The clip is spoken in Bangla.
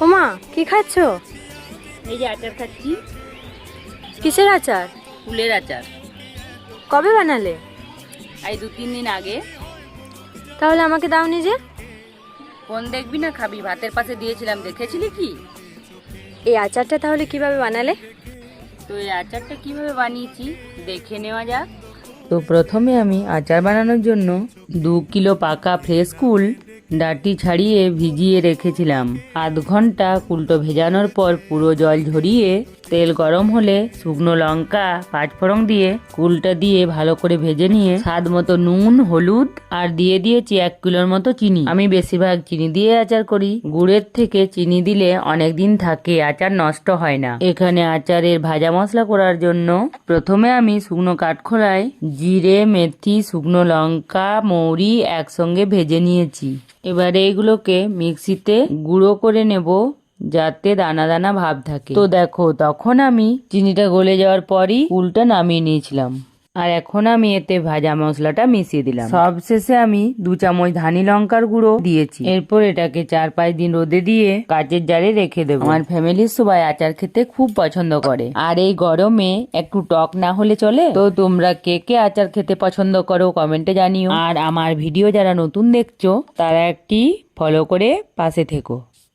ওমা, কি খাচ্ছ? এই যে আচার খাচ্ছি। কিসের আচার? ফুলের আচার। কবে বানালে? এই 2-3 দিন আগে। তাহলে আমাকে দাওনি যে? ফোন দেখবি না খাবি, ভাতের পাশে দিয়েছিলাম, দেখেছিলি কি? এই আচারটা তাহলে কিভাবে বানালে? তো এই আচারটা কিভাবে বানিয়েছি দেখে নেওয়া যাক। তো প্রথমে আমি আচার বানানোর জন্য 2 কিলো পাকা ফ্রেশ কুল ডাঁটি ছাড়িয়ে ভিজিয়ে রেখেছিলাম। আধ ঘন্টা কুলটো ভেজানোর পর পুরো জল ঝরিয়ে তেল গরম হলে শুকনো লঙ্কা পাঁচফোড়ন দিয়ে কুলটা দিয়ে ভালো করে ভেজে নিয়ে স্বাদ মতো নুন হলুদ আর দিয়ে দিয়েছি 1 কিলোর মতো চিনি। আমি বেশিরভাগ চিনি দিয়ে আচার করি, গুড়ের থেকে চিনি দিলে অনেক দিন থাকে, আচার নষ্ট হয় না। এখানে আচারের ভাজা মশলা করার জন্য প্রথমে আমি শুকনো কাঠখোলায় জিরে মেথি শুকনো লঙ্কা মৌরি একসঙ্গে ভেজে নিয়েছি। এবারে এগুলোকে মিক্সিতে গুঁড়ো করে নেব যাতে দানা দানা ভাব থাকে। তো দেখো, তখন আমি চিনিটা গলে যাওয়ার পরই কুলটা নামিয়ে নিয়েছিলাম। আর এখন আমি এতে ভাজা মশলাটা মিশিয়ে দিলাম। সব শেষে আমি 2 চামচ ধানি লঙ্কার গুঁড়ো দিয়েছি। এরপর এটাকে 4-5 দিন রোদে দিয়ে কাচের জারে রেখে দেবো। আমার ফ্যামিলির সবাই আচার খেতে খুব পছন্দ করে, আর এই গরমে একটু টক না হলে চলে। তো তোমরা কে কে আচার খেতে পছন্দ করো কমেন্টে জানিও। আর আমার ভিডিও যারা নতুন দেখছো তারা একটি ফলো করে পাশে থেকো।